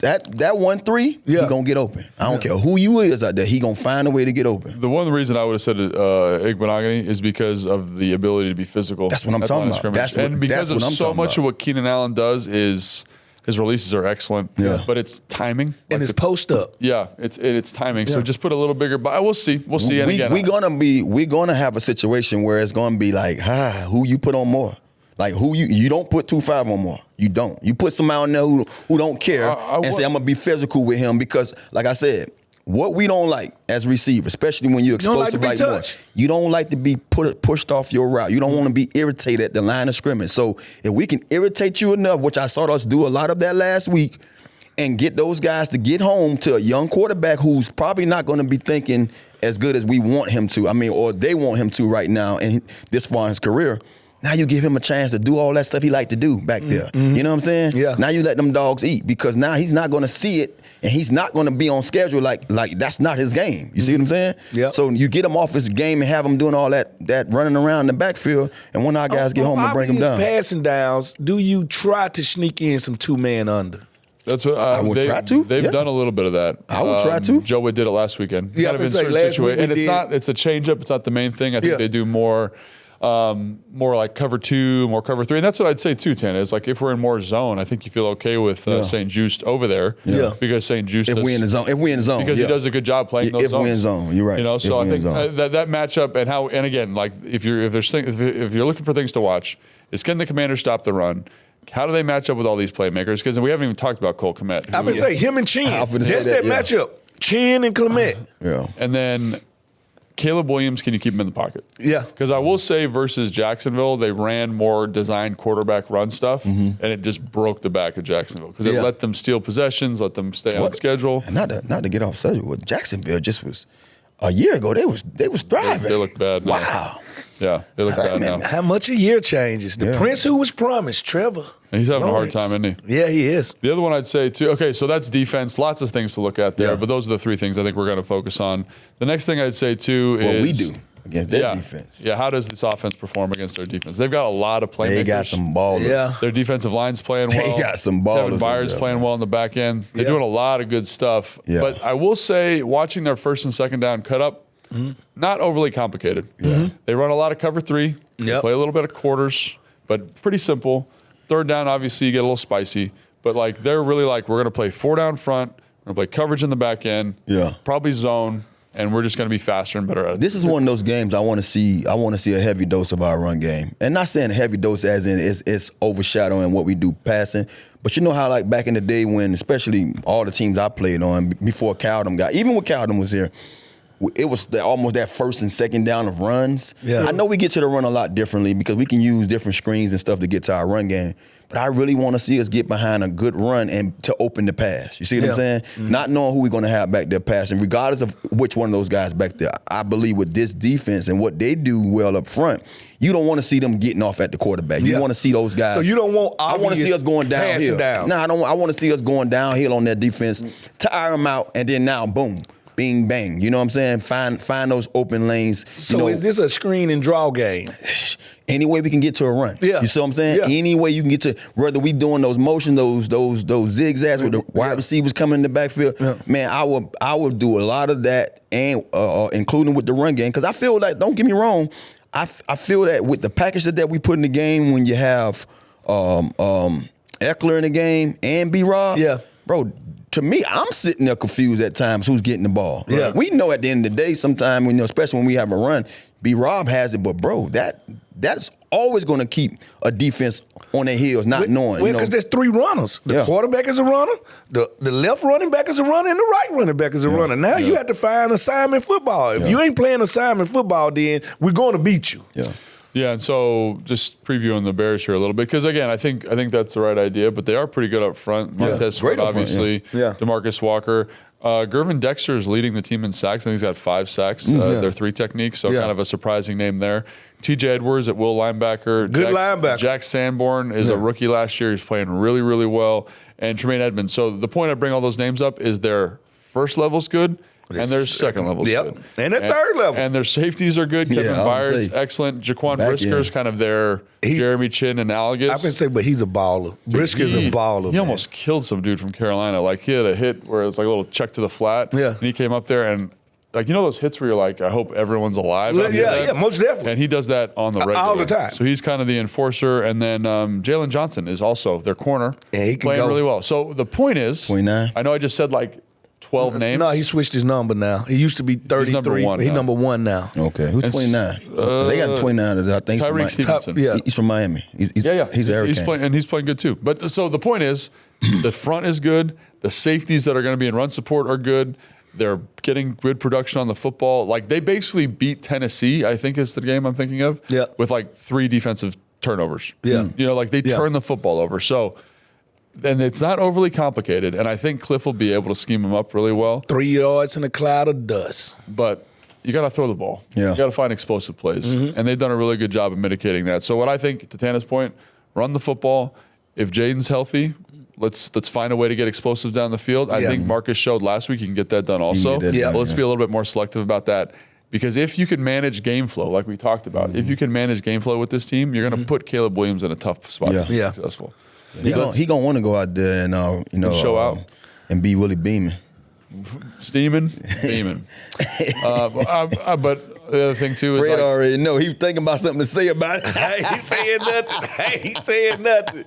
That 1-3, he gonna get open. I don't care who you is out there. He gonna find a way to get open. The one reason I would have said Igbenogany is because of the ability to be physical. That's what I'm talking about. And because of so much of what Keenan Allen does is his releases are excellent. Yeah. But it's timing and his post up. Yeah, it's timing. So just put a little bigger. But we'll see. We'll see. And again, we're gonna have a situation where it's gonna be like, who you put on more. Like who you don't put 2-5 on more. You don't. You put somebody on there who don't care and say I'm gonna be physical with him because, like I said, what we don't like as receivers, especially when you're explosive like more, you don't like to be pushed off your route. You don't want to be irritated at the line of scrimmage. So if we can irritate you enough, which I saw us do a lot of that last week, and get those guys to get home to a young quarterback who's probably not going to be thinking as good as we want him to. Or they want him to right now and this far in his career. Now you give him a chance to do all that stuff he like to do back there. You know what I'm saying? Yeah. Now you let them dogs eat because now he's not going to see it and he's not going to be on schedule like that's not his game. You see what I'm saying? Yeah. So you get him off his game and have him doing all that running around in the backfield, and when our guys get home and bring him down. Passing downs, do you try to sneak in some 2-man under? That's what I would try to. They've done a little bit of that. I would try to. Joe Wood did it last weekend. Yeah, kind of in certain situations, and it's a changeup. It's not the main thing. I think they do more like cover 2, more cover 3, and that's what I'd say too. Tana is like if we're in more zone, I think you feel okay with St. Just over there. Yeah, because St. Just if we in the zone, because he does a good job playing those zones. If we in zone, you're right. You know, so I think that matchup and again, like if you're looking for things to watch, is can the Commanders stop the run? How do they match up with all these playmakers? Because we haven't even talked about Cole Kmet. I've been saying him and Chin. That's that matchup. Chin and Kmet. And then Caleb Williams, can you keep him in the pocket? Yeah. Because I will say versus Jacksonville, they ran more designed quarterback run stuff, and it just broke the back of Jacksonville because it let them steal possessions, let them stay on schedule. And not to get off schedule, but Jacksonville just was a year ago. They was thriving. They look bad now. Wow. Yeah, they look bad now. How much a year changes? The prince who was promised, Trevor. And he's having a hard time, isn't he? Yeah, he is. The other one I'd say too, okay, so that's defense. Lots of things to look at there, but those are the 3 things I think we're going to focus on. The next thing I'd say too is... we do. against their defense. Yeah, how does this offense perform against their defense? They've got a lot of playmakers. They got some ballers. Yeah. Their defensive line's playing well. They got some ballers. Kevin Byard's playing well in the back end. They're doing a lot of good stuff. Yeah. But I will say, watching their first and second down cut up, not overly complicated. They run a lot of cover 3. They play a little bit of quarters, but pretty simple. Third down, obviously, you get a little spicy. But like they're really like, we're going to play 4 down front. We're going to play coverage in the back end. Probably zone. And we're just going to be faster and better at it. This is one of those games I want to see. I want to see a heavy dose of our run game, and not saying a heavy dose as in it's overshadowing what we do passing. But you know how like back in the day when, especially all the teams I played on before Cowden got, even when Cowden was here, it was almost that first and second down of runs. I know we get to the run a lot differently because we can use different screens and stuff to get to our run game. But I really want to see us get behind a good run and to open the pass. You see what I'm saying? Not knowing who we're going to have back there passing, regardless of which one of those guys back there. I believe with this defense and what they do well up front, you don't want to see them getting off at the quarterback. You want to see those guys. So you don't want. I want to see us going downhill. Down. No, I don't. I want to see us going downhill on that defense, tire them out, and then now boom. Bing, bang. You know what I'm saying? Find those open lanes. So is this a screen and draw game? Any way we can get to a run. You see what I'm saying? Any way you can get to, whether we doing those motion, those zigzags with the wide receivers coming in the backfield. Man, I would do a lot of that, and including with the run game, because I feel like, don't get me wrong, I feel that with the package that we put in the game, when you have Eckler in the game and B-Rob, bro. To me, I'm sitting there confused at times who's getting the ball. We know at the end of the day, sometimes, especially when we have a run, B-Rob has it, but bro, that's always going to keep a defense on their heels, not knowing. Because there's 3 runners. The quarterback is a runner, the left running back is a runner, and the right running back is a runner. Now you have to find assignment football. If you ain't playing assignment football, then we're going to beat you. Yeah, and so just previewing the Bears here a little bit, because again, I think that's the right idea, but they are pretty good up front. Montez Sweat, obviously, DeMarcus Walker. Gervin Dexter is leading the team in sacks. I think he's got 5 sacks. They're 3 techniques, so kind of a surprising name there. TJ Edwards at will linebacker. Good linebacker. Jack Sanborn is a rookie last year. He's playing really, really well. And Tremaine Edmonds. So the point I bring all those names up is their first level's good. And their second level's good. And their third level. And their safeties are good. Kevin Byard's excellent. Jaquan Brisker's kind of their Jeremy Chin analogous. I've been saying, but he's a baller. Brisker's a baller. He almost killed some dude from Carolina. Like, he had a hit where it was like a little check to the flat. And he came up there and, like, those hits where you're like, I hope everyone's alive. Yeah, most definitely. And he does that on the regular. All the time. So he's kind of the enforcer. And then Jalen Johnson is also their corner. And he can playing go. really well. So the point is, 29. I know I just said like 12 names. No, he switched his number now. He used to be 33. He's number 1 He's now. number 1 now. Okay, who's 29? They got 29. I think Tyreek Stevenson. He's from Miami. He's a Hurricane. He's playing good too. But so the point is, the front is good. The safeties that are going to be in run support are good. They're getting good production on the football. Like, they basically beat Tennessee, I think is the game I'm thinking of, with like 3 defensive turnovers. Like they turn the football over. So, and it's not overly complicated. And I think Cliff will be able to scheme them up really well. 3 yards in a cloud of dust. But you got to throw the ball. You got to find explosive plays. And they've done a really good job of mitigating that. So what I think, to Tana's point, run the football. If Jayden's healthy, let's find a way to get explosives down the field. I think Marcus showed last week he can get that done also. Let's be a little bit more selective about that. Because if you can manage game flow, like we talked about, if you can manage game flow with this team, you're going to put Caleb Williams in a tough spot to be successful. He gonna want to go out there and show out and be Willie beaming, beaming. But the other thing too is Fred already know he thinking about something to say about it. He's saying nothing.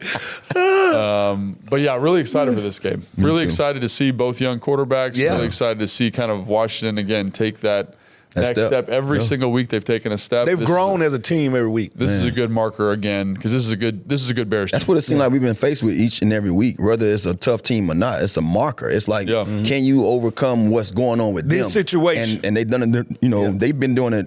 But yeah, really excited for this game. Really excited to see both young quarterbacks. Really excited to see kind of Washington again take that next step. Every single week they've taken a step. They've grown as a team every week. This is a good marker again, because this is a good Bears team. That's what it seems like we've been faced with each and every week, whether it's a tough team or not. It's a marker. It's like, can you overcome what's going on with this them? situation? And they've done it. They've been doing it.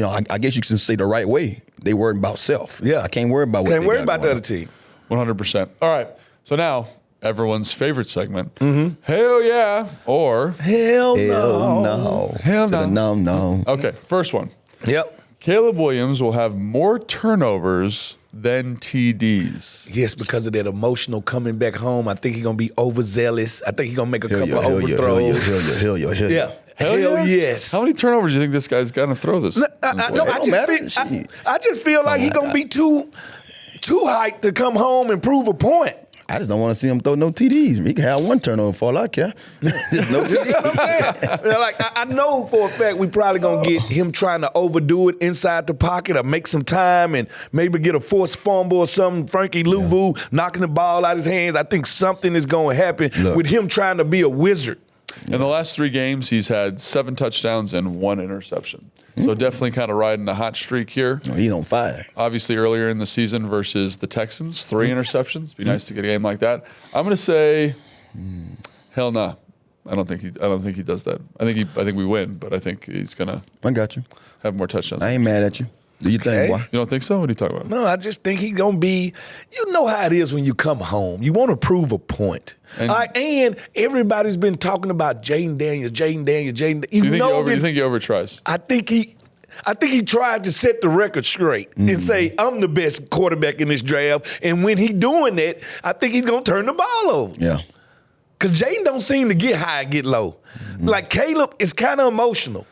I guess you can say the right way. They worry about self. I can't worry about what Can't they worry got about the going other team. 100%. All right. So now, everyone's favorite segment. Hell yeah, or Hell no. no. Hell no. No. Okay, first one. Yep. Caleb Williams will have more turnovers than TDs. Yes, because of that emotional coming back home. I think he's going to be overzealous. I think he's going to make a couple of overthrows. Hell yeah. Hell yes. How many turnovers do you think this guy's going to throw this? I just feel like he's going to be too hyped to come home and prove a point. I just don't want to see him throw no TDs. He can have one turnover for all I care. There's no TDs. You know what I'm saying? Like, I know for a fact we probably going to get him trying to overdo it inside the pocket or make some time and maybe get a forced fumble or something. Frankie Louvu knocking the ball out of his hands. I think something is going to happen with him trying to be a wizard. In the last 3 games, he's had 7 touchdowns and 1 interception. So definitely kind of riding the hot streak here. Oh, he's on fire. Obviously, earlier in the season versus the Texans, 3 interceptions. Be nice to get a game like that. I'm going to say, hell nah. I don't think he does that. I think we win, but I think he's going to. I got you. Have more touchdowns. I ain't mad at you. Do you think, boy? You don't think so? What are you talking about? No, I just think he's going to be, you know how it is when you come home. You want to prove a point. And everybody's been talking about Jayden Daniels. Do you think he overtries? I think he tried to set the record straight and say, I'm the best quarterback in this draft. And when he doing that, I think he's going to turn the ball over. Yeah. Because Jayden don't seem to get high and get low. Like Caleb is kind of emotional.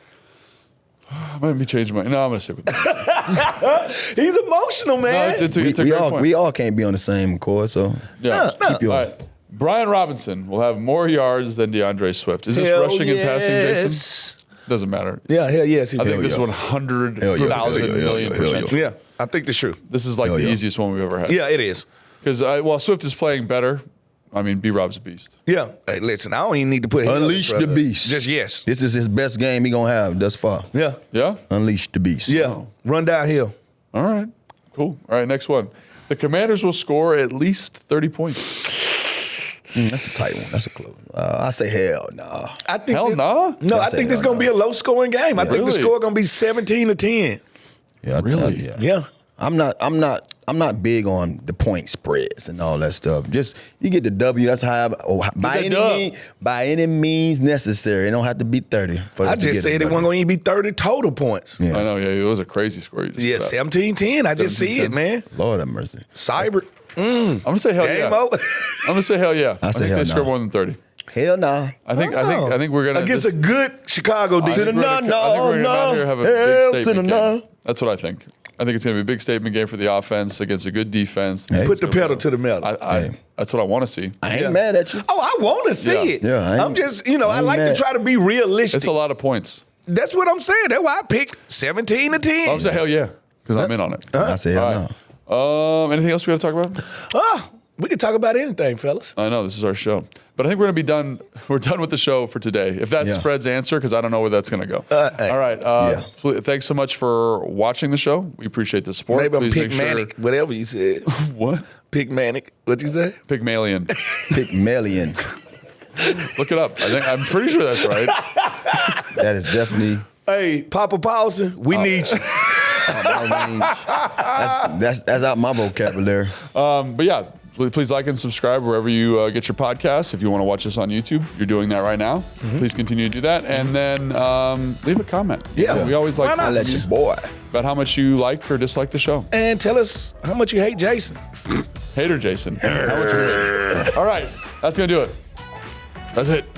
I might be changing my. No, I'm gonna stick with that. He's emotional, man. No, it's a great point. We all can't be on the same course, so keep you on. Right. Brian Robinson will have more yards than DeAndre Swift. Is this rushing and passing, Jason? Doesn't matter. Yeah, hell yes. I think this is 100,000 million %. Yeah, I think that's true. This is like the easiest one we've ever had. Yeah, it is. Because while Swift is playing better, I mean, B-Rob's a beast. Yeah. Hey, listen, I don't even need to put him Unleash the beast. Just yes. This is his best game he going to have thus far. Yeah. Yeah? Unleash the beast. Yeah. Run downhill. All right. Cool. All right, next one. The Commanders will score at least 30 points. That's a tight one. That's a close. I say hell nah. I think hell nah? No, I think this is going to be a low-scoring game. I think the score going to be 17-10. Yeah, really? Yeah. I'm not big on the point spreads and all that stuff. Just you get the W. That's how. By any means necessary. It don't have to be 30. I just said it wasn't going to be 30 total points. Yeah. I know. Yeah, it was a crazy score. Yeah, 17-10. I just see it, man. Lord have mercy. Cyber. I'm gonna say hell yeah. I'm gonna say hell yeah. I think they score more than 30. Hell nah. I think we're gonna against a good Chicago defense. To the no. Hell to the no. That's what I think. I think it's going to be a big statement game for the offense against a good defense. Put the pedal to the metal. That's what I want to see. I ain't mad at you. Oh, I want to see it. Yeah, I'm just, I like to try to be realistic. It's a lot of points. That's what I'm saying. That's why I picked 17-10. I'm saying hell yeah, because I'm in on it. I say hell no. Anything else we got to talk about? We can talk about anything, fellas. I know, this is our show. But I think we're going to be done. We're done with the show for today. If that's Fred's answer, because I don't know where that's going to go. All right. Thanks so much for watching the show. We appreciate the support. Maybe I'm Pygmalion, whatever you said. What? Pygmalion. What'd you say? Pygmalion. Pygmalion. Look it up. I'm pretty sure that's right. That is definitely. Hey, Papa Paulson, we need you. That's out my vocabulary. But yeah. Please like and subscribe wherever you get your podcasts. If you want to watch us on YouTube, you're doing that right now. Please continue to do that. And then leave a comment. Yeah. We always like to let you boy about how much you like or dislike the show. And tell us how much you hate Jason. Hater Jason. How much you hate. All right. That's going to do it. That's it.